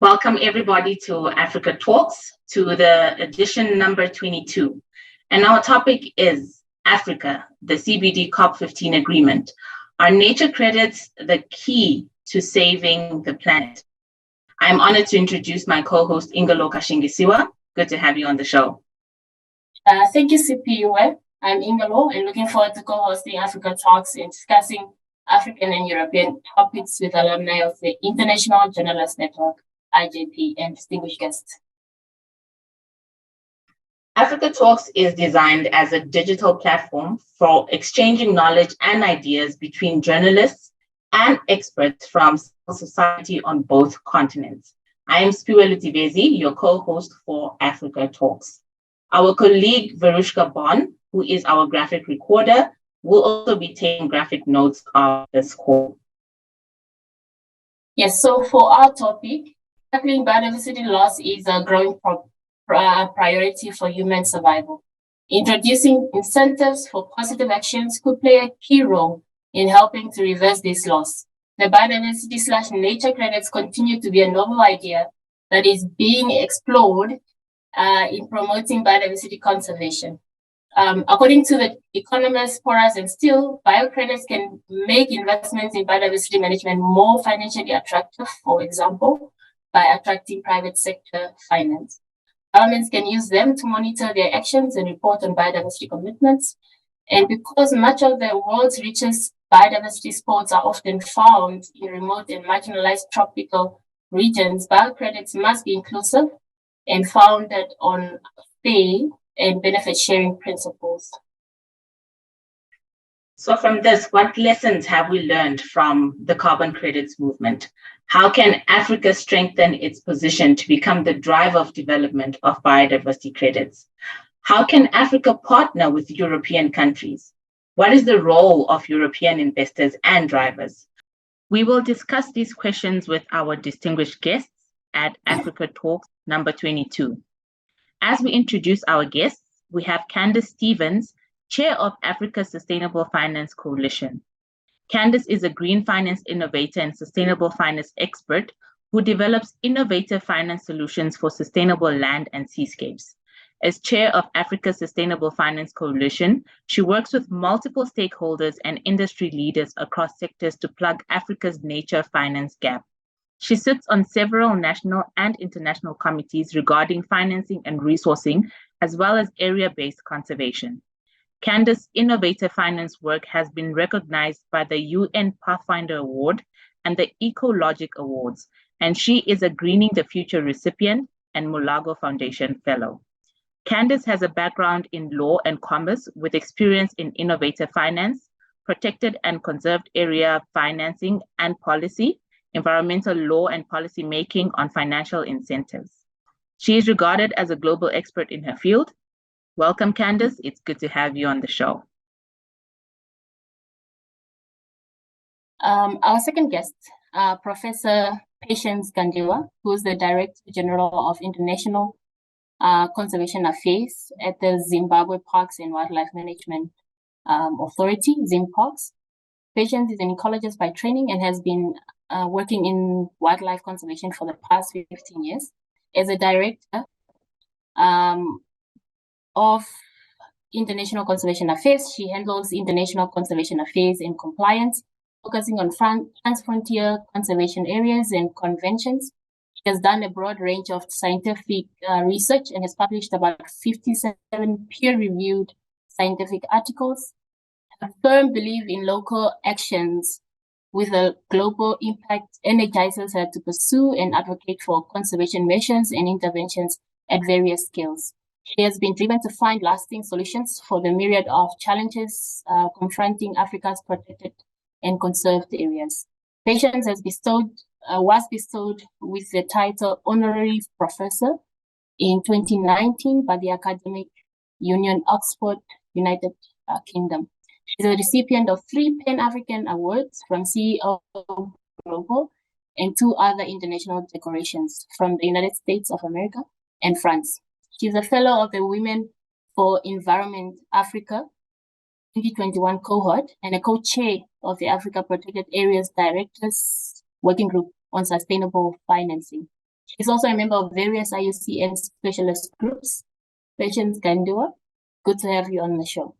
Welcome everybody to Africa Talks, to the edition number 22. And our topic is Africa, the CBD COP15 agreement. Are nature credits the key to saving the planet? I'm honored to introduce my co-host Ingalo Kashingisiwa. Good to have you on the show. Thank you, CPUF. I'm Ingalo and looking forward to co-hosting Africa Talks and discussing African and European topics with alumni of the International Journalists Network, IJP, and distinguished guests. Africa Talks is designed as a digital platform for exchanging knowledge and ideas between journalists and experts from civil society on both continents. I am Spiwe Lutivezi, your co-host for Africa Talks. Our colleague Verushka Bon, who is our graphic recorder, will also be taking graphic notes of this call. Yes, so for our topic, tackling biodiversity loss is a growing priority for human survival. Introducing incentives for positive actions could play a key role in helping to reverse this loss. The biodiversity/nature credits continue to be a novel idea that is being explored in promoting biodiversity conservation. According to the economists Porras and Steel, biocredits can make investments in biodiversity management more financially attractive, for example, by attracting private sector finance. Governments can use them to monitor their actions and report on biodiversity commitments. And because much of the world's richest biodiversity spots are often found in remote and marginalized tropical regions, biocredits must be inclusive and founded on fair and benefit sharing principles. So from this, what lessons have we learned from the carbon credits movement? How can Africa strengthen its position to become the driver of development of biodiversity credits? How can Africa partner with European countries? What is the role of European investors and drivers? We will discuss these questions with our distinguished guests at Africa Talks number 22. As we introduce our guests, we have Candace Stevens, Chair of Africa's Sustainable Finance Coalition. Candace is a green finance innovator and sustainable finance expert who develops innovative finance solutions for sustainable land and seascapes. As Chair of Africa's Sustainable Finance Coalition, she works with multiple stakeholders and industry leaders across sectors to plug Africa's nature finance gap. She sits on several national and international committees regarding financing and resourcing, as well as area-based conservation. Candace's innovative finance work has been recognized by the UN Pathfinder Award and the EcoLogic Awards, and she is a Greening the Future recipient and Mulago Foundation Fellow. Candace has a background in law and commerce with experience in innovative finance, protected and conserved area financing and policy, environmental law and policy making on financial incentives. She is regarded as a global expert in her field. Welcome, Candace. It's good to have you on the show. Our second guest, Professor Patience Gandiwa, who is the Director General of International Conservation Affairs at the Zimbabwe Parks and Wildlife Management Authority, ZimParks. Patience is an ecologist by training and has been working in wildlife conservation for the past 15 years. As a director of International Conservation Affairs, she handles international conservation affairs and compliance, focusing on transfrontier conservation areas and conventions. She has done a broad range of scientific research and has published about 57 peer-reviewed scientific articles. Her firm belief in local actions with a global impact energizes her to pursue and advocate for conservation measures and interventions at various scales. She has been driven to find lasting solutions for the myriad of challenges confronting Africa's protected and conserved areas. Patience was bestowed with the title Honorary Professor in 2019 by the Academic Union, Oxford, United Kingdom. She's a recipient of 3 Pan-African Awards from CEO Global and 2 other international decorations from the United States of America and France. She's a fellow of the Women for Environment Africa 2021 cohort and a co-chair of the Africa Protected Areas Directors Working Group on Sustainable Financing. He's also a member of various IUCN specialist groups. Patience Gandua, good to have you on the show.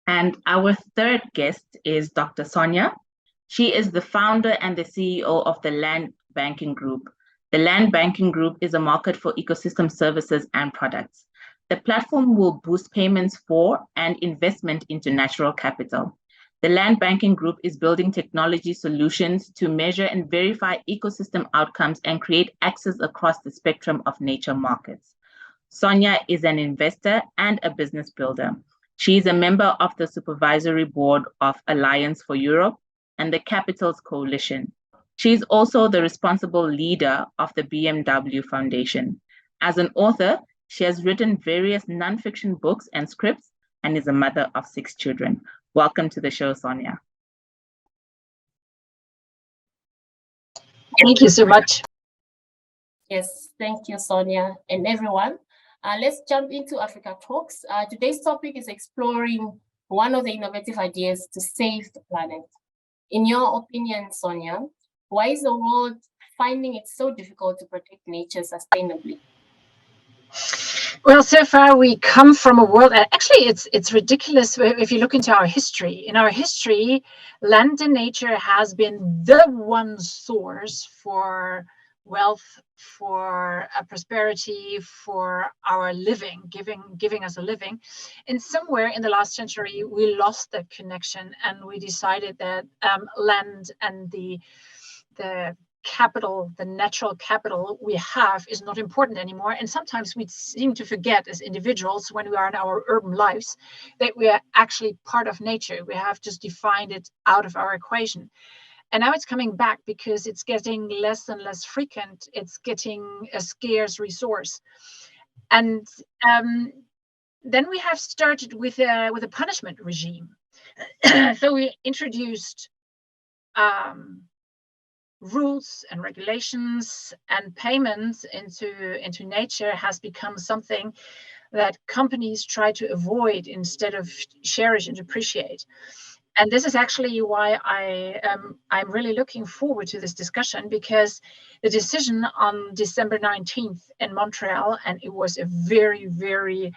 And our third guest is Dr. Sonia. She is the founder and the CEO of the Land Banking Group. The Land Banking Group is a market for ecosystem services and products. The platform will boost payments for and investment into natural capital. The Land Banking Group is building technology solutions to measure and verify ecosystem outcomes and create access across the spectrum of nature markets. Sonia is an investor and a business builder. She is a member of the supervisory board of Alliance for Europe and the Capitals Coalition. She is also the responsible leader of the BMW Foundation. As an author, she has written various nonfiction books and scripts and is a mother of 6 children. Welcome to the show, Sonia. Thank you so much. Yes, thank you, Sonia, and everyone. Let's jump into Africa Talks. Today's topic is exploring one of the innovative ideas to save the planet. In your opinion, Sonia, why is the world finding it so difficult to protect nature sustainably? Well, so far we come from a world, actually it's ridiculous if you look into our history. In our history, land and nature has been the one source for wealth, for prosperity, for our living, giving us a living. And somewhere in the last century, we lost that connection, and we decided that land and the capital, the natural capital we have, is not important anymore. And sometimes we seem to forget as individuals, when we are in our urban lives, that we are actually part of nature. We have just defined it out of our equation. And now it's coming back because it's getting less and less frequent. It's getting a scarce resource. And then we have started with a punishment regime. So we introduced rules and regulations, and payments into nature has become something that companies try to avoid instead of cherish and appreciate. And this is actually why I'm really looking forward to this discussion, because the decision on December 19th in Montreal, and it was a very, very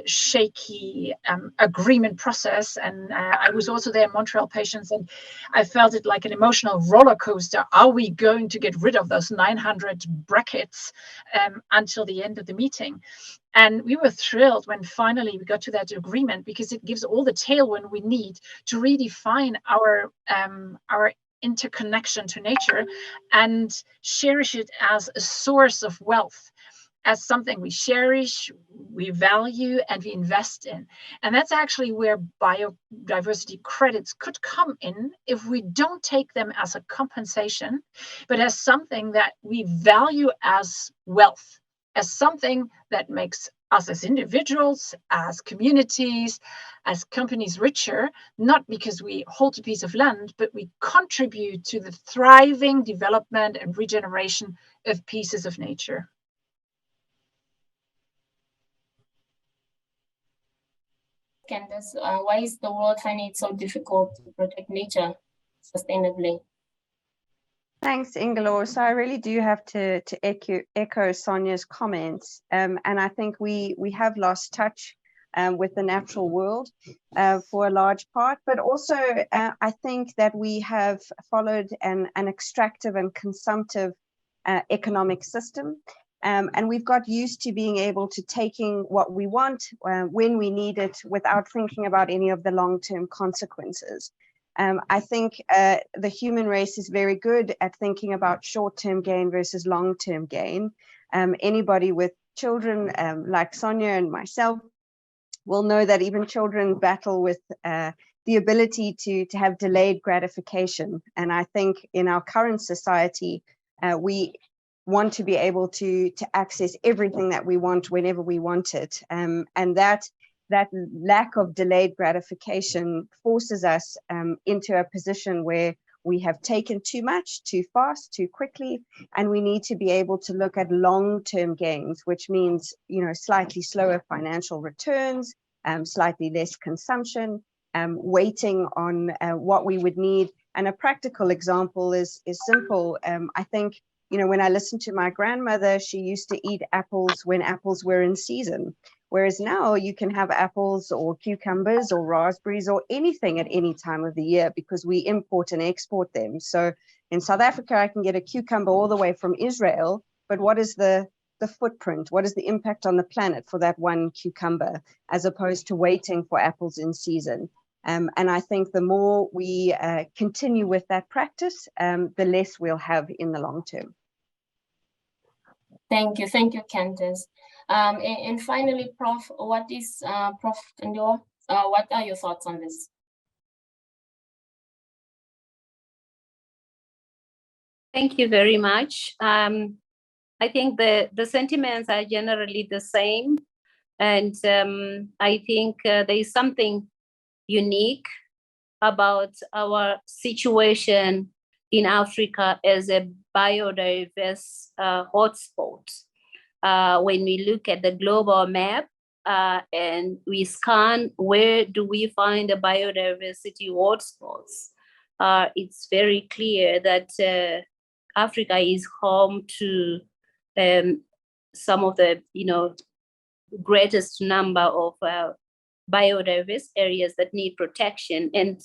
shaky agreement process. And I was also there in Montreal, Patience, and I felt it like an emotional roller coaster. Are we going to get rid of those 900 brackets until the end of the meeting? And we were thrilled when finally we got to that agreement, because it gives all the tailwind we need to redefine our interconnection to nature and cherish it as a source of wealth, as something we cherish, we value, and we invest in. And that's actually where biodiversity credits could come in, if we don't take them as a compensation, but as something that we value as wealth, as something that makes us as individuals, as communities, as companies richer, not because we hold a piece of land, but we contribute to the thriving development and regeneration of pieces of nature. Candace, why is the world finding it so difficult to protect nature sustainably? Thanks, Ingelor. So I really do have to echo Sonia's comments. And I think we have lost touch with the natural world for a large part, but also I think that we have followed an extractive and consumptive economic system. And we've got used to being able to taking what we want when we need it, without thinking about any of the long-term consequences. I think the human race is very good at thinking about short-term gain versus long-term gain. Anybody with children like Sonia and myself will know that even children battle with the ability to have delayed gratification. And I think in our current society, we want to be able to access everything that we want whenever we want it. And that lack of delayed gratification forces us into a position where we have taken too much, too fast, too quickly, and we need to be able to look at long-term gains, which means, slightly slower financial returns, slightly less consumption, waiting on what we would need And a practical example is simple. I think, when I listen to my grandmother, she used to eat apples when apples were in season. Whereas now you can have apples or cucumbers or raspberries or anything at any time of the year because we import and export them. So in South Africa, I can get a cucumber all the way from Israel, but what is the footprint? What is the impact on the planet for that one cucumber, as opposed to waiting for apples in season? And I think the more we continue with that practice, the less we'll have in the long term. Thank you, Candace. And finally, Prof, what are your thoughts on this? Thank you very much. I think the sentiments are generally the same. And I think there is something unique about our situation in Africa as a biodiverse hotspot. When we look at the global map and we scan where do we find the biodiversity hotspots, it's very clear that Africa is home to some of the greatest number of biodiverse areas that need protection, and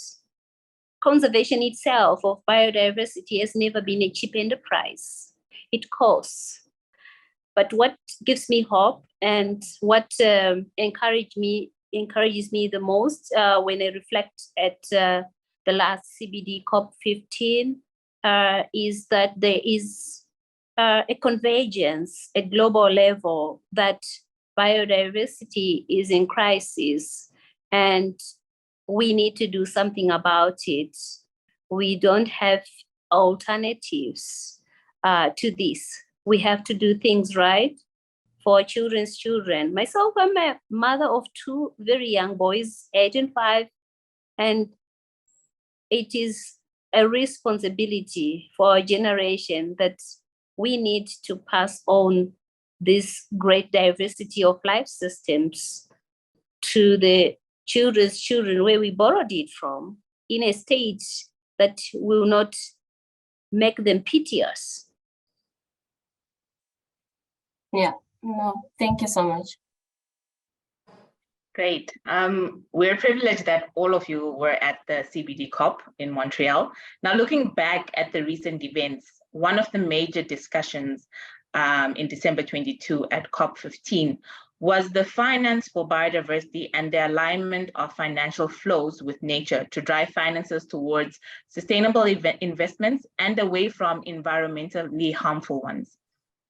conservation itself of biodiversity has never been a cheap enterprise. It costs. But what gives me hope and what encourages me the most when I reflect at the last CBD COP15 is that there is a convergence at global level that biodiversity is in crisis and we need to do something about it. We don't have alternatives to this. We have to do things right for children's children. Myself, I'm a mother of two very young boys, 8 and 5, and it is a responsibility for a generation that we need to pass on this great diversity of life systems to the children's children where we borrowed it from in a state that will not make them pity us. Yeah, no, thank you so much. Great. We're privileged that all of you were at the CBD COP in Montreal. Now, looking back at the recent events, one of the major discussions in December 22 at COP15 was the finance for biodiversity and the alignment of financial flows with nature to drive finances towards sustainable investments and away from environmentally harmful ones.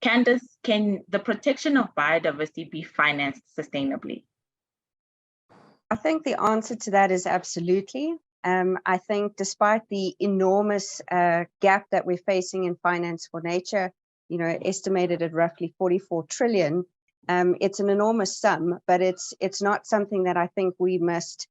Candace, can the protection of biodiversity be financed sustainably? I think the answer to that is absolutely. I think despite the enormous gap that we're facing in finance for nature, estimated at roughly 44 trillion, it's an enormous sum, but it's not something that I think we must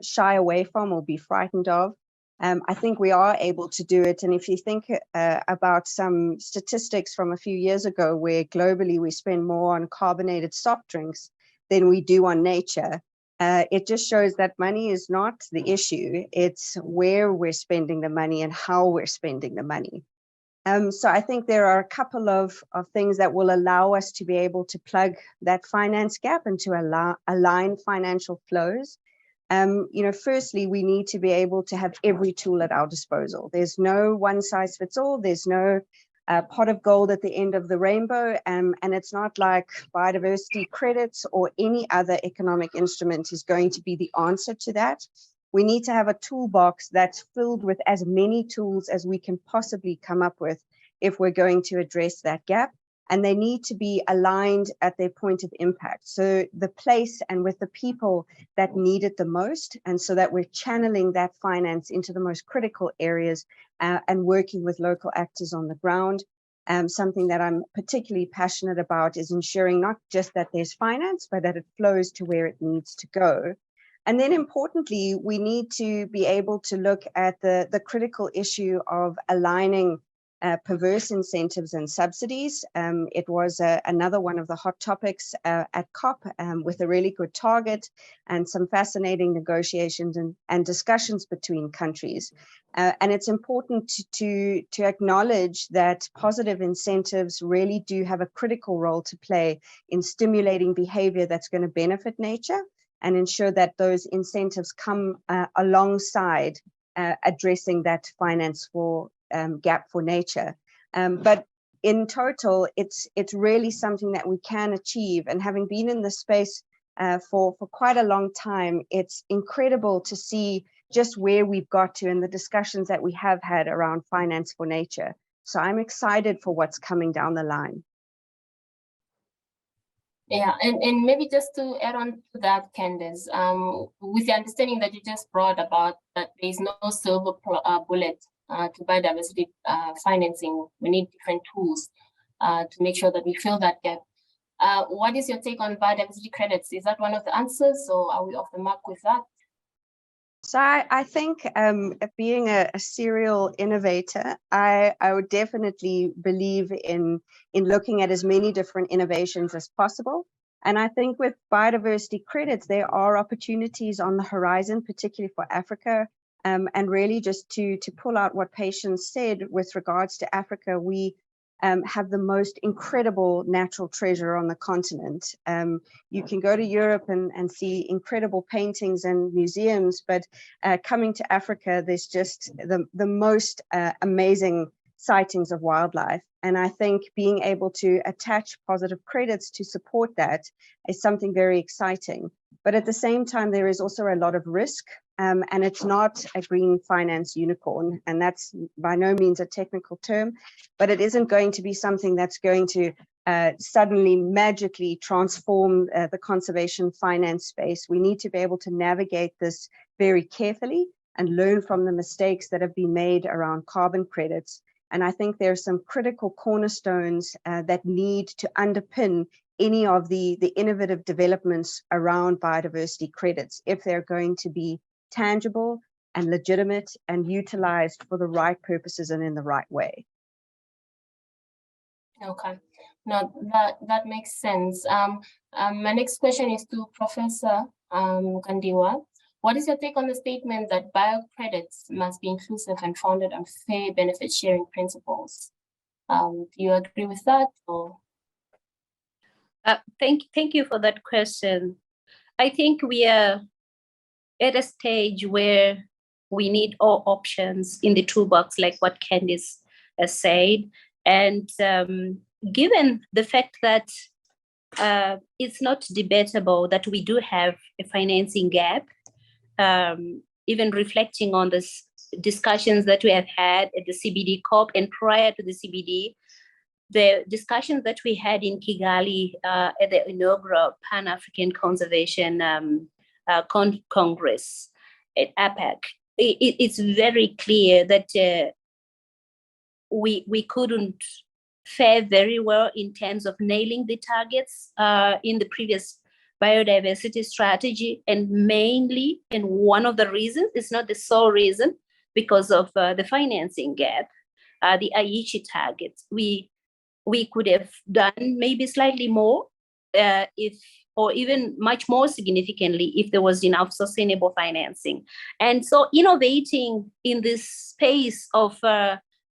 shy away from or be frightened of. I think we are able to do it. And if you think about some statistics from a few years ago, where globally we spend more on carbonated soft drinks than we do on nature, it just shows that money is not the issue. It's where we're spending the money and how we're spending the money. So I think there are a couple of things that will allow us to be able to plug that finance gap and to align financial flows. Firstly, we need to be able to have every tool at our disposal. There's no one size fits all. There's no pot of gold at the end of the rainbow. And it's not like biodiversity credits or any other economic instrument is going to be the answer to that. We need to have a toolbox that's filled with as many tools as we can possibly come up with if we're going to address that gap. And they need to be aligned at their point of impact. So the place and with the people that need it the most, and so that we're channeling that finance into the most critical areas and working with local actors on the ground. Something that I'm particularly passionate about is ensuring not just that there's finance, but that it flows to where it needs to go. And then importantly, we need to be able to look at the critical issue of aligning perverse incentives and subsidies. It was another one of the hot topics at COP, with a really good target and some fascinating negotiations and discussions between countries. And it's important to acknowledge that positive incentives really do have a critical role to play in stimulating behavior that's going to benefit nature and ensure that those incentives come alongside addressing that finance for gap for nature. But in total, it's really something that we can achieve. And having been in this space for quite a long time, it's incredible to see just where we've got to and the discussions that we have had around finance for nature. So I'm excited for what's coming down the line. Yeah, and maybe just to add on to that, Candace, with the understanding that you just brought about that there is no silver bullet to biodiversity financing, we need different tools to make sure that we fill that gap. What is your take on biodiversity credits? Is that one of the answers, or are we off the mark with that? So I think being a serial innovator, I would definitely believe in looking at as many different innovations as possible. And I think with biodiversity credits, there are opportunities on the horizon, particularly for Africa. And really just to pull out what Patience said with regards to Africa, we have the most incredible natural treasure on the continent. You can go to Europe and see incredible paintings and museums, but coming to Africa, there's just the most amazing sightings of wildlife. And I think being able to attach positive credits to support that is something very exciting. But at the same time, there is also a lot of risk, and it's not a green finance unicorn. And that's by no means a technical term, but it isn't going to be something that's going to suddenly magically transform the conservation finance space. We need to be able to navigate this very carefully and learn from the mistakes that have been made around carbon credits. And I think there are some critical cornerstones that need to underpin any of the innovative developments around biodiversity credits if they're going to be tangible and legitimate and utilized for the right purposes and in the right way. Okay, no, that makes sense. My next question is to Professor Kandiwa. What is your take on the statement that biocredits must be inclusive and founded on fair benefit sharing principles? Do you agree with that? Or? Thank you for that question. I think we are at a stage where we need all options in the toolbox, like what Candice has said. And given the fact that it's not debatable that we do have a financing gap, even reflecting on this discussions that we have had at the CBD COP and prior to the CBD, the discussions that we had in Kigali at the inaugural Pan-African Conservation Congress at APAC, it's very clear that we couldn't fare very well in terms of nailing the targets in the previous biodiversity strategy, and mainly, and one of the reasons, it's not the sole reason, because of the financing gap, the Aichi targets. We could have done maybe slightly more or even much more significantly if there was enough sustainable financing. And so innovating in this space of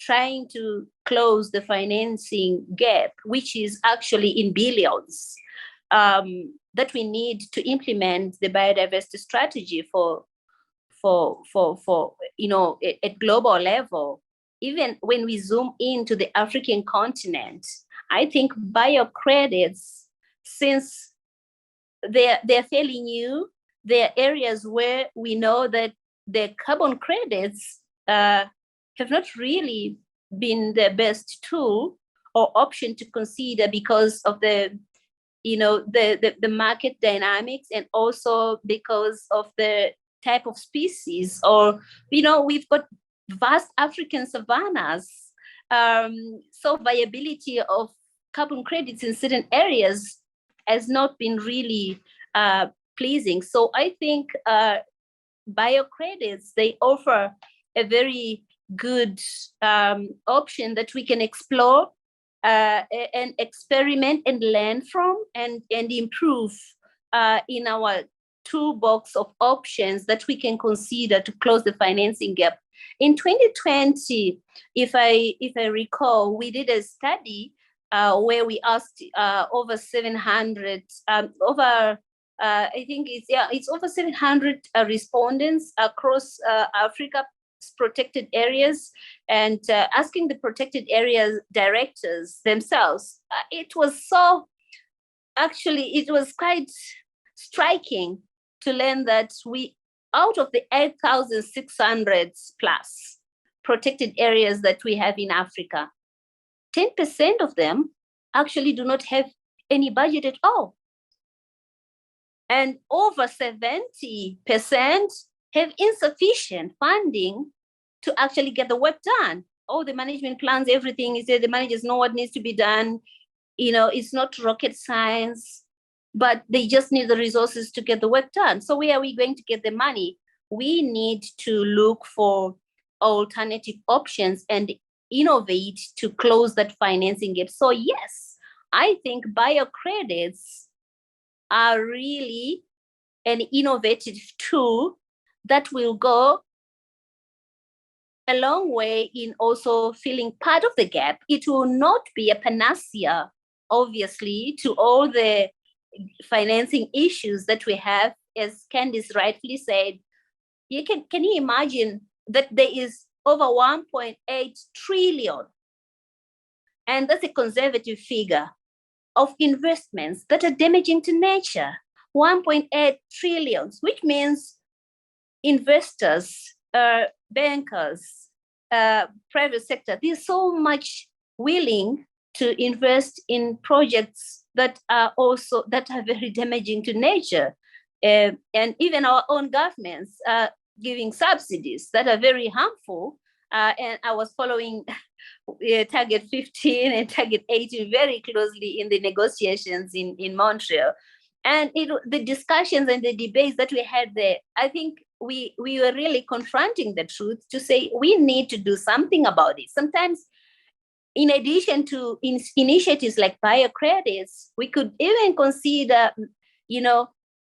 trying to close the financing gap, which is actually in billions, that we need to implement the biodiversity strategy for at global level. Even when we zoom into the African continent, I think biocredits, since they're fairly new, there are areas where we know that the carbon credits have not really been the best tool or option to consider because of the market dynamics, and also because of the type of species, or we've got vast African savannas, so viability of carbon credits in certain areas has not been really pleasing. So I think biocredits, they offer a very good option that we can explore and experiment and learn from and improve in our toolbox of options that we can consider to close the financing gap. In 2020, if I recall, we did a study where we asked over 700 I think it's over 700 respondents across Africa protected areas, and asking the protected areas directors themselves. It was quite striking to learn that out of the 8,600 plus protected areas that we have in Africa, 10% of them actually do not have any budget at all. And over 70% have insufficient funding to actually get the work done. All the management plans, everything is there. The managers know what needs to be done. It's not rocket science, but they just need the resources to get the work done. So where are we going to get the money? We need to look for alternative options and innovate to close that financing gap. So yes, I think biocredits are really an innovative tool that will go a long way in also filling part of the gap. It will not be a panacea, obviously, to all the financing issues that we have. As Candice rightfully said, can you imagine that there is over 1.8 trillion, and that's a conservative figure, of investments that are damaging to nature. 1.8 trillion, which means investors, bankers, private sector, they're so much willing to invest in projects that are very damaging to nature. And even our own governments are giving subsidies that are very harmful. And I was following Target 15 and Target 18 very closely in the negotiations in Montreal. And the discussions and the debates that we had there, I think we were really confronting the truth to say we need to do something about it. Sometimes, in addition to initiatives like biocredits, we could even consider,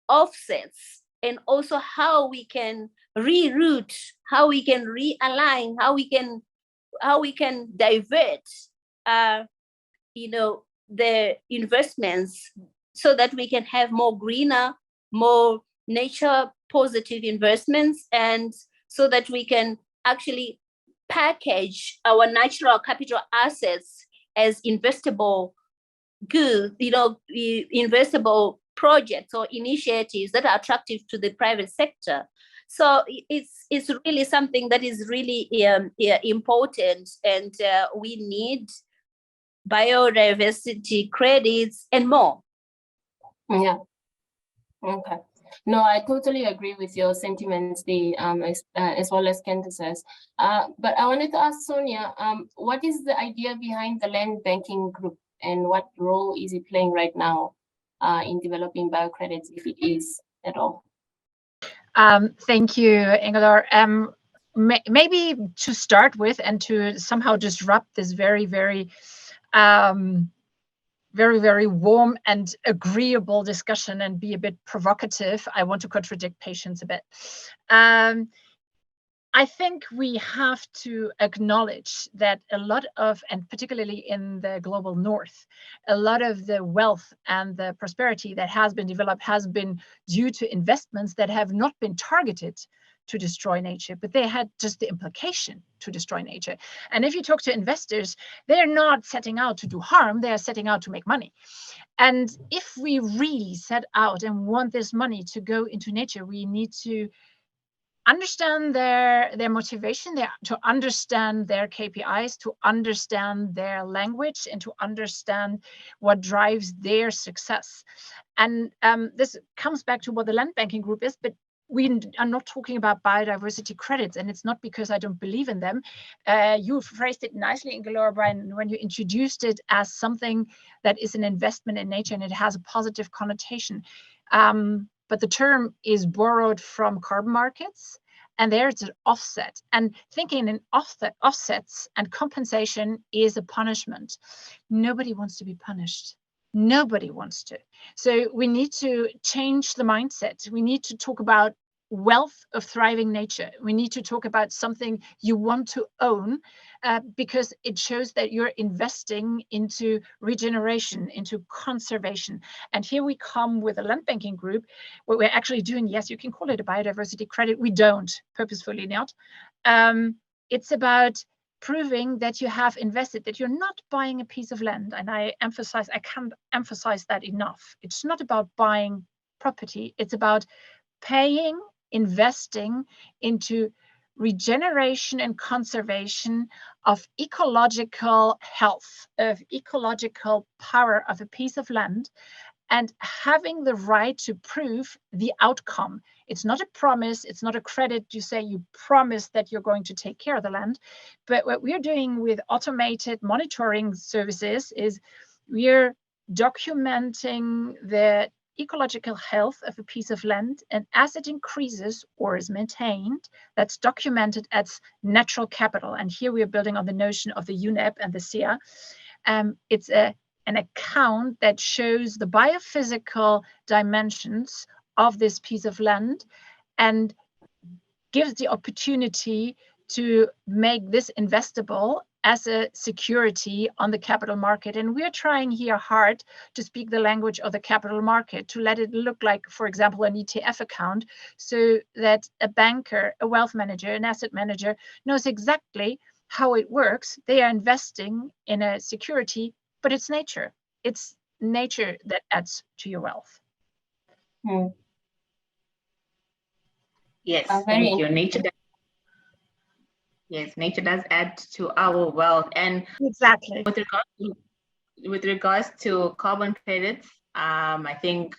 offsets, and also how we can reroute, how we can realign, how we can divert, the investments so that we can have more greener, more nature positive investments, and so that we can actually package our natural capital assets as investable goods, investable projects or initiatives that are attractive to the private sector. So it's really something that is really important, and we need biodiversity credits and more. Yeah. Okay. No, I totally agree with your sentiments, as well as Candice's. But I wanted to ask Sonia, what is the idea behind the land banking group, and what role is it playing right now in developing biocredits, if it is at all? Thank you, Ingelor. Maybe to start with, and to somehow disrupt this very, very very warm and agreeable discussion and be a bit provocative, I want to contradict Patience a bit. I think we have to acknowledge that a lot of, and particularly in the global north, a lot of the wealth and the prosperity that has been developed has been due to investments that have not been targeted to destroy nature, but they had just the implication to destroy nature. And if you talk to investors, they're not setting out to do harm, they are setting out to make money. And if we really set out and want this money to go into nature, we need to understand their motivation, to understand their KPIs, to understand their language, and to understand what drives their success. And this comes back to what the land banking group is, but we are not talking about biodiversity credits, and it's not because I don't believe in them. You phrased it nicely, Ingelor, when you introduced it as something that is an investment in nature, and it has a positive connotation. But the term is borrowed from carbon markets, And there's an offset. And thinking in offsets and compensation is a punishment. Nobody wants to be punished. Nobody wants to. So we need to change the mindset. We need to talk about wealth of thriving nature. We need to talk about something you want to own, because it shows that you're investing into regeneration, into conservation. And here we come with a land banking group. What we're actually doing, yes, you can call it a biodiversity credit. We don't, purposefully not. It's about proving that you have invested, that you're not buying a piece of land. And I can't emphasize that enough. It's not about buying property. It's about paying, investing into regeneration and conservation of ecological health, of ecological power of a piece of land, and having the right to prove the outcome. It's not a promise, it's not a credit. You say you promise that you're going to take care of the land. But what we're doing with automated monitoring services is we're documenting the ecological health of a piece of land, and as it increases or is maintained, that's documented as natural capital. And here we are building on the notion of the UNEP and the SEA. It's an account that shows the biophysical dimensions of this piece of land and gives the opportunity to make this investable as a security on the capital market. And we're trying here hard to speak the language of the capital market, to let it look like, for example, an ETF account, so that a banker, a wealth manager, an asset manager knows exactly how it works. They are investing in a security, but it's nature. It's nature that adds to your wealth. Yes, thank you. Nature does add to our wealth. And exactly, with regards to carbon credits, I think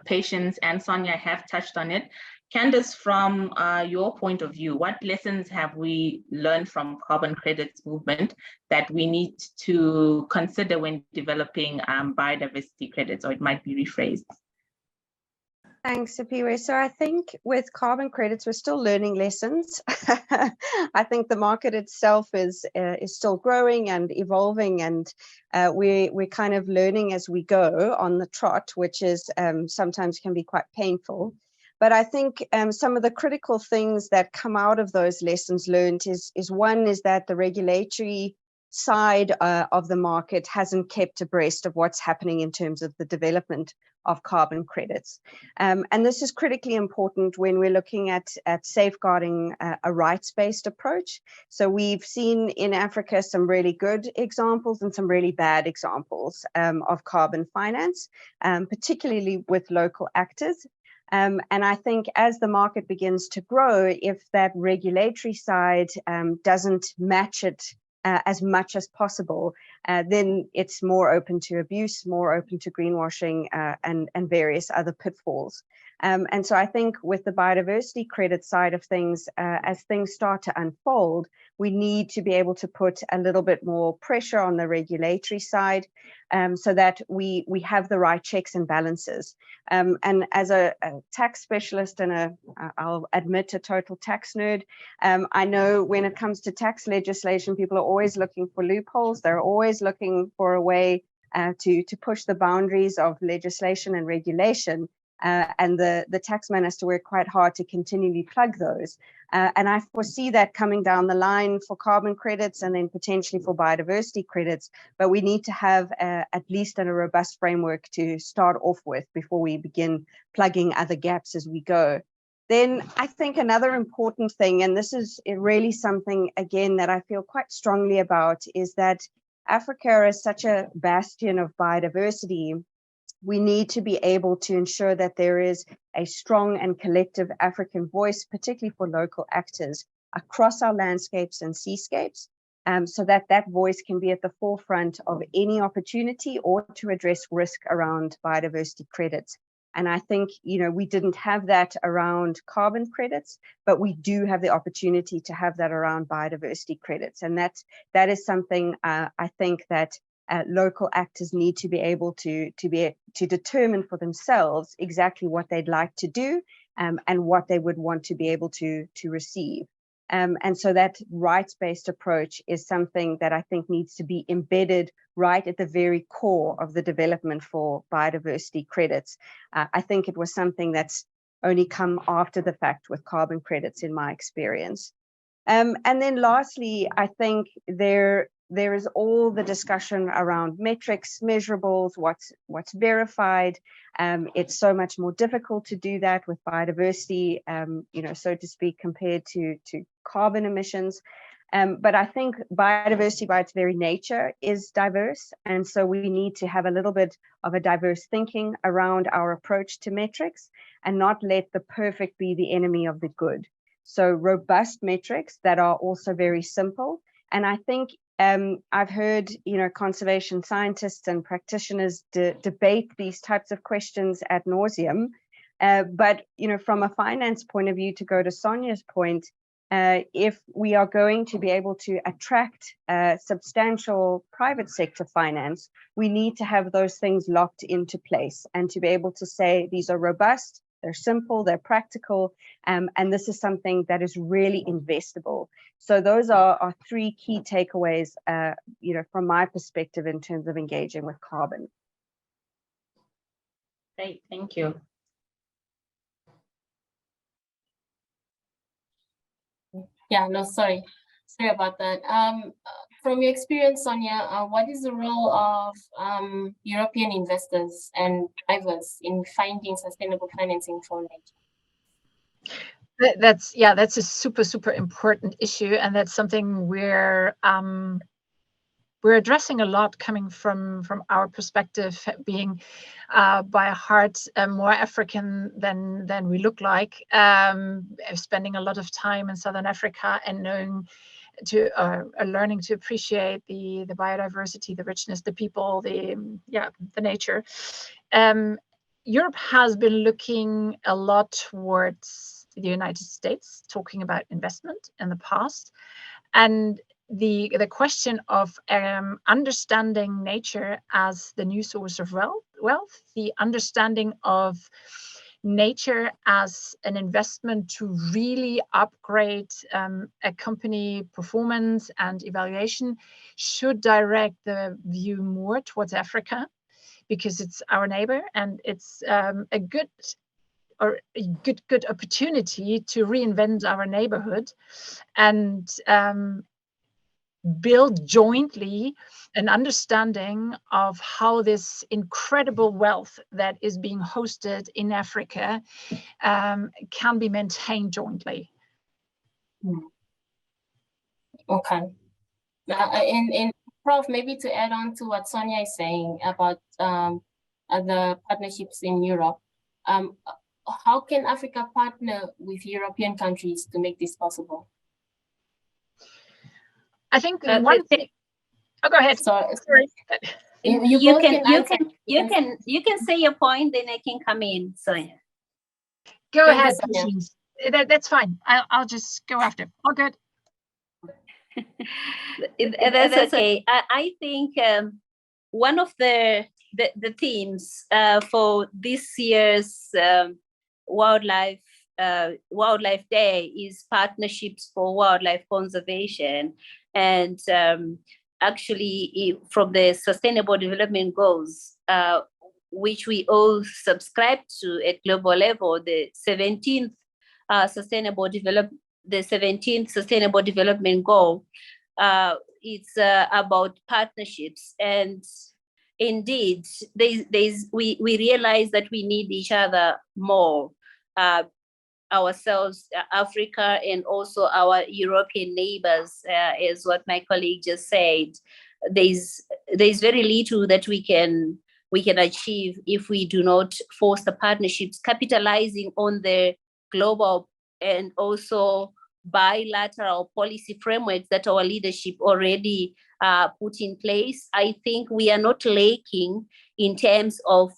Patience and Sonia have touched on it. Candace, from your point of view, what lessons have we learned from carbon credits movement that we need to consider when developing biodiversity credits, or it might be rephrased? Thanks, Sipiwe. So I think with carbon credits, we're still learning lessons. I think the market itself is still growing and evolving, and we're kind of learning as we go on the trot, which is sometimes can be quite painful. But I think some of the critical things that come out of those lessons learned is one is that the regulatory side of the market hasn't kept abreast of what's happening in terms of the development of carbon credits. And this is critically important when we're looking at safeguarding a rights-based approach. So we've seen in Africa some really good examples and some really bad examples of carbon finance, particularly with local actors. And I think as the market begins to grow, if that regulatory side doesn't match it as much as possible, then it's more open to abuse, more open to greenwashing and various other pitfalls. And so I think with the biodiversity credit side of things, as things start to unfold, we need to be able to put a little bit more pressure on the regulatory side so that we have the right checks and balances. And as a tax specialist and I'll admit a total tax nerd, I know when it comes to tax legislation, people are always looking for loopholes. They're always looking for a way to push the boundaries of legislation and regulation. And the taxman has to work quite hard to continually plug those. And I foresee that coming down the line for carbon credits and then potentially for biodiversity credits. But we need to have at least a robust framework to start off with before we begin plugging other gaps as we go. Then I think another important thing, and this is really something, again, that I feel quite strongly about, is that Africa is such a bastion of biodiversity. We need to be able to ensure that there is a strong and collective African voice, particularly for local actors across our landscapes and seascapes, so that that voice can be at the forefront of any opportunity or to address risk around biodiversity credits. And I think, we didn't have that around carbon credits, but we do have the opportunity to have that around biodiversity credits. And that is something I think that local actors need to be able to determine for themselves exactly what they'd like to do and what they would want to be able to receive. And so that rights-based approach is something that I think needs to be embedded right at the very core of the development for biodiversity credits. I think it was something that's only come after the fact with carbon credits, in my experience. And then lastly, I think there is all the discussion around metrics, measurables, what's verified. It's so much more difficult to do that with biodiversity, so to speak, compared to carbon emissions. But I think biodiversity by its very nature is diverse. And so we need to have a little bit of a diverse thinking around our approach to metrics and not let the perfect be the enemy of the good. So robust metrics that are also very simple. And I think I've heard, conservation scientists and practitioners debate these types of questions ad nauseum. But, from a finance point of view, to go to Sonia's point, if we are going to be able to attract substantial private sector finance, we need to have those things locked into place and to be able to say these are robust, they're simple, they're practical, and this is something that is really investable. So those are three key takeaways, from my perspective in terms of engaging with carbon. Great, thank you. Yeah, no, sorry about that. From your experience, Sonia, what is the role of European investors and drivers in finding sustainable financing for nature? That's a super important issue, and that's something we're addressing a lot, coming from our perspective, being by heart more African than we look like, spending a lot of time in Southern Africa and learning to appreciate the biodiversity, the richness, the people, the nature. Europe has been looking a lot towards the United States, talking about investment in the past, and the question of understanding nature as the new source of wealth, the understanding of nature as an investment to really upgrade a company performance and evaluation should direct the view more towards Africa, because it's our neighbor and it's a good opportunity to reinvent our neighborhood and build jointly an understanding of how this incredible wealth that is being hosted in Africa can be maintained jointly. Okay. And Prof, maybe to add on to what Sonia is saying about the partnerships in Europe, how can Africa partner with European countries to make this possible? I think one thing. Oh, go ahead. Sorry. You can say your point, then I can come in. Sonia. Go ahead. That's fine. I'll just go after. All good. That's okay. I think one of the themes for this year's Wildlife Day is partnerships for wildlife conservation, and actually from the Sustainable Development Goals, which we all subscribe to at global level, the 17th Sustainable Development Goal. It's about partnerships, and indeed, we realize that we need each other more, ourselves, Africa, and also our European neighbors, as what my colleague just said. There's very little that we can achieve if we do not foster partnerships, capitalizing on the global and also bilateral policy frameworks that our leadership already put in place. I think we are not lacking in terms of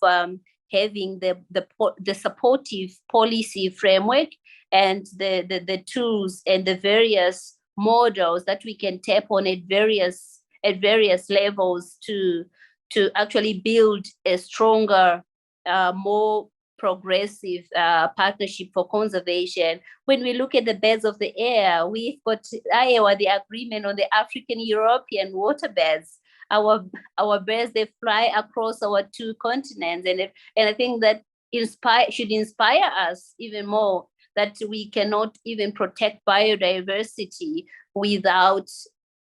having the supportive policy framework and the tools and the various models that we can tap on at various levels to actually build a stronger, more progressive partnership for conservation. When we look at the beds of the air, we've got Iowa, the agreement on the African-European waterbeds. Our birds, they fly across our two continents, and I think that should inspire us even more, that we cannot even protect biodiversity without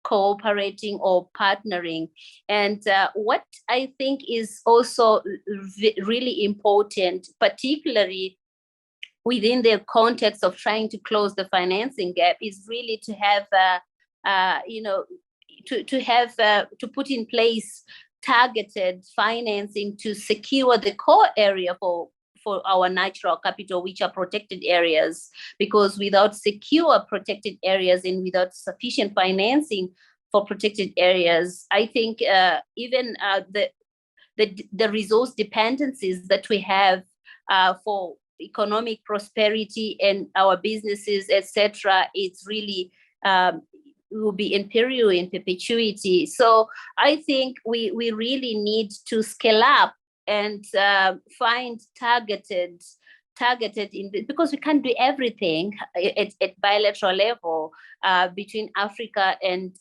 cooperating or partnering. And what I think is also really important, particularly within the context of trying to close the financing gap, is really to have to put in place targeted financing to secure the core area for our natural capital, which are protected areas, because without secure protected areas and without sufficient financing for protected areas, I think even the resource dependencies that we have for economic prosperity and our businesses, etc., it's really will be in perpetuity. So I think we really need to scale up and find targeted because we can't do everything at bilateral level between Africa and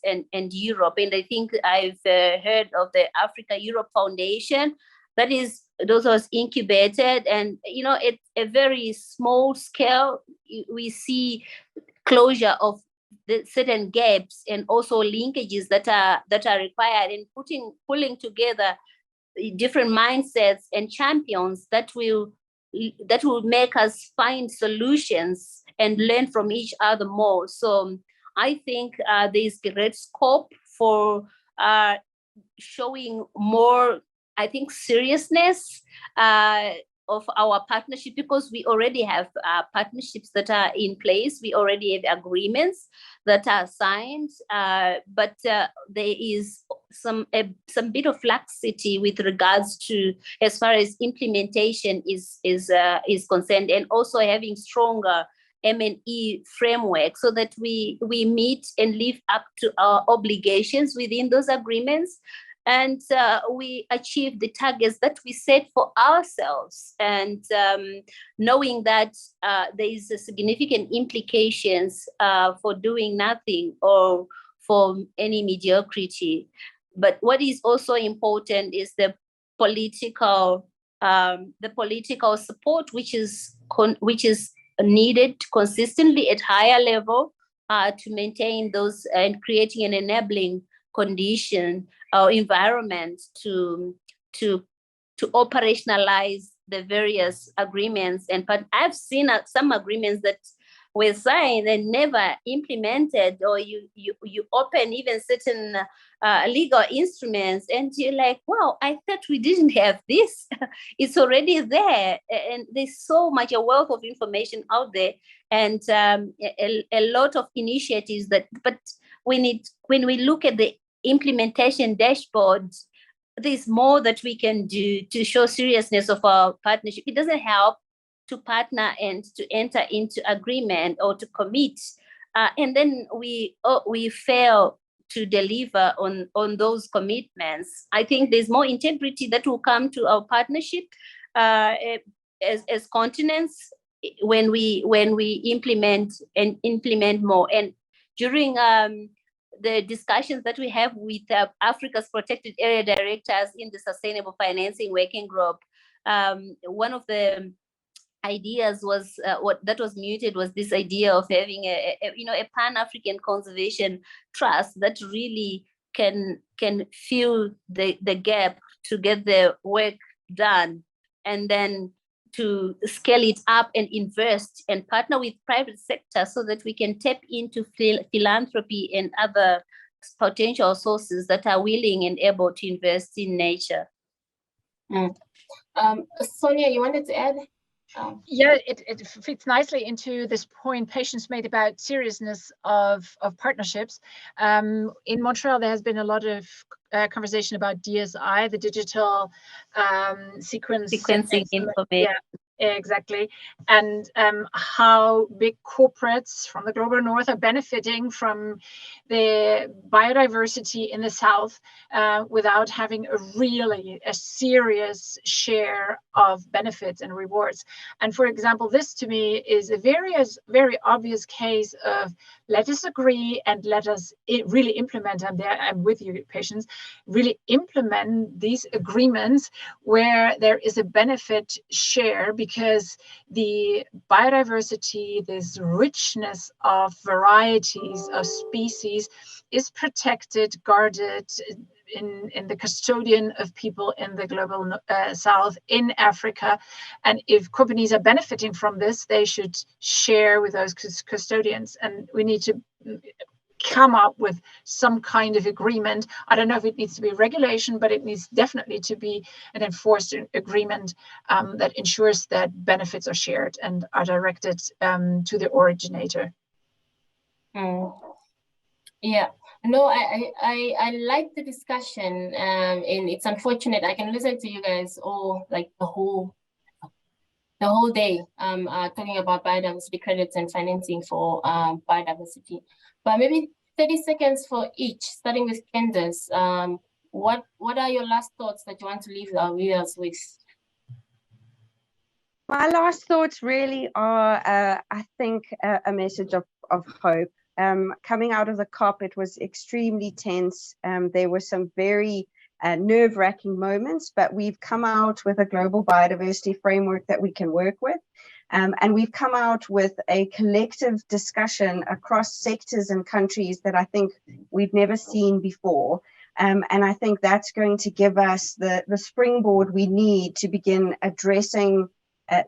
Europe. And I think I've heard of the Africa-Europe Foundation those was incubated, and at a very small scale we see closure of the certain gaps and also linkages that are required, and pulling together different mindsets and champions that will make us find solutions and learn from each other more. So I think there's great scope for showing more, I think, seriousness of our partnership, because we already have partnerships that are in place. We already have agreements that are signed, but there is some bit of laxity with regards to as far as implementation is concerned, and also having stronger M&E framework so that we meet and live up to our obligations within those agreements. And we achieve the targets that we set for ourselves, and knowing that there is a significant implications for doing nothing or for any mediocrity. But what is also important is the political support, which is needed consistently at higher level to maintain those and creating an enabling condition or environment to operationalize the various agreements. But I've seen some agreements that were signed and never implemented, or you open even certain legal instruments and you're like, wow, I thought we didn't have this. It's already there, and there's so much a wealth of information out there, and a lot of initiatives but when we look at the implementation dashboards, there's more that we can do to show seriousness of our partnership. It doesn't help to partner and to enter into agreement or to commit, and then we fail to deliver on those commitments. I think there's more integrity that will come to our partnership as continents when we implement more. And during the discussions that we have with Africa's protected area directors in the Sustainable Financing Working Group, one of the ideas was what was muted was this idea of having a Pan-African conservation trust that really can fill the gap to get the work done, and then to scale it up and invest and partner with private sector so that we can tap into philanthropy and other potential sources that are willing and able to invest in nature. Sonia, you wanted to add? Yeah, it fits nicely into this point Patience made about seriousness of partnerships. In Montreal, there has been a lot of conversation about DSI, the digital sequencing information. Yeah, Exactly. And how big corporates from the global north are benefiting from the biodiversity in the south without having a serious share of benefits and rewards. And for example, this to me is a very obvious case of let us agree and let us really implement, and there I'm with you, Patience, really implement these agreements where there is a benefit share, because the biodiversity, this richness of varieties of species is protected, guarded, in the custodian of people in the global south, in Africa. And if companies are benefiting from this, they should share with those custodians. And we need to come up with some kind of agreement. I don't know if it needs to be regulation, but it needs definitely to be an enforced agreement that ensures that benefits are shared and are directed to the originator. Yeah, no, I like the discussion, and it's unfortunate I can listen to you guys all like the whole day talking about biodiversity credits and financing for biodiversity. But maybe 30 seconds for each, starting with Candace. What are your last thoughts that you want to leave our viewers with? My last thoughts really are, I think, a message of hope. Coming out of the COP, it was extremely tense. There were some very nerve-wracking moments, but we've come out with a global biodiversity framework that we can work with. And we've come out with a collective discussion across sectors and countries that I think we've never seen before. And I think that's going to give us the springboard we need to begin addressing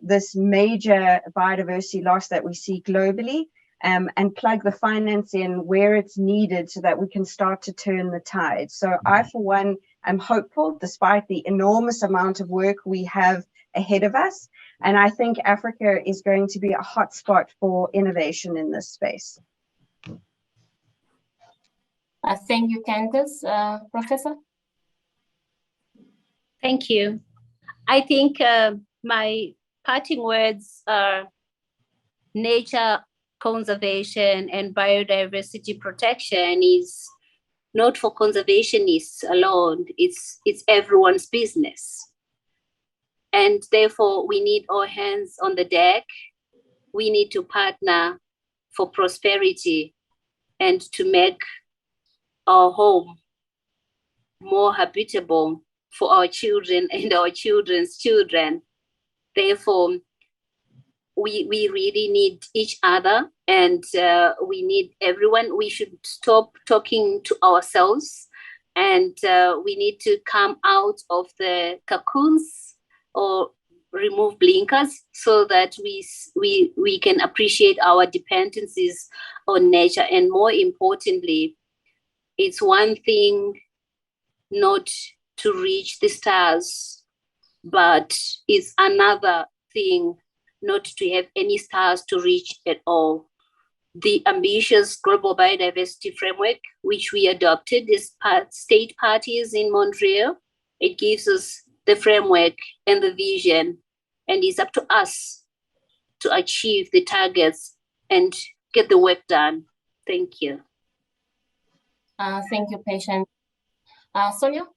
this major biodiversity loss that we see globally, and plug the finance in where it's needed so that we can start to turn the tide. So I, for one, am hopeful despite the enormous amount of work we have ahead of us. And I think Africa is going to be a hotspot for innovation in this space. Thank you, Candace. Professor? Thank you. I think my parting words are nature conservation and biodiversity protection is not for conservationists alone. It's everyone's business. And therefore, we need all hands on the deck. We need to partner for prosperity and to make our home more habitable for our children and our children's children. Therefore, we really need each other, and we need everyone. We should stop talking to ourselves, and we need to come out of the cocoons or remove blinkers so that we can appreciate our dependencies on nature. And more importantly, it's one thing not to reach the stars, but it's another thing not to have any stars to reach at all. The ambitious global biodiversity framework, which we adopted as state parties in Montreal, it gives us the framework and the vision, and it's up to us to achieve the targets and get the work done. Thank you. Thank you, Patience. Sonia?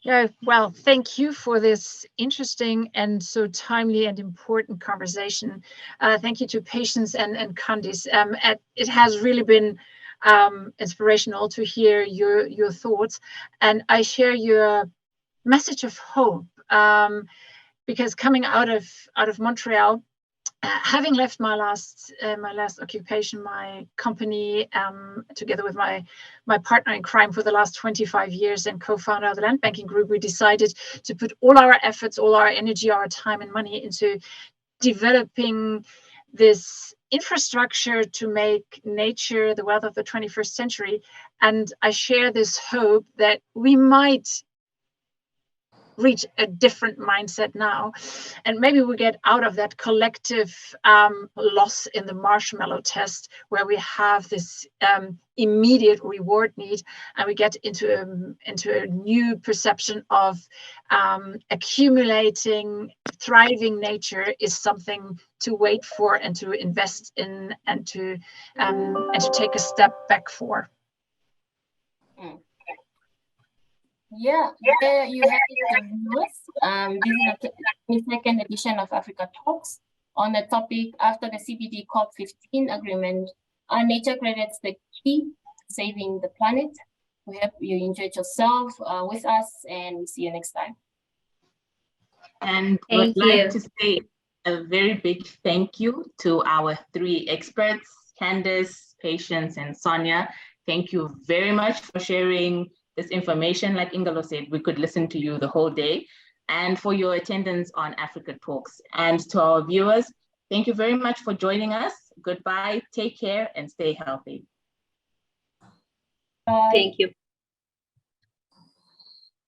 Yeah, well, thank you for this interesting and so timely and important conversation. Thank you to Patience and Candice. It has really been inspirational to hear your thoughts, and I share your message of hope, because coming out of Montreal, having left my last occupation, my company, together with my partner in crime for the last 25 years and co-founder of the land banking group, we decided to put all our efforts, all our energy, our time and money into developing this infrastructure to make nature the wealth of the 21st century. And I share this hope that we might reach a different mindset now. And maybe we get out of that collective loss in the marshmallow test, where we have this immediate reward need, and we get into a new perception of accumulating, thriving nature is something to wait for and to invest in, and to take a step back for. Yeah, there you have it, viewers. This is the 22nd edition of Africa Talks on the topic after the CBD COP15 agreement. Are nature credits the key to saving the planet? We hope you enjoyed yourself with us, and see you next time. And we'd like to say a very big thank you to our 3 experts, Candace, Patience, and Sonia. Thank you very much for sharing this information. Like Ingalo said, we could listen to you the whole day, and for your attendance on Africa Talks. And to our viewers, thank you very much for joining us. Goodbye, take care, and stay healthy. Bye. Thank you.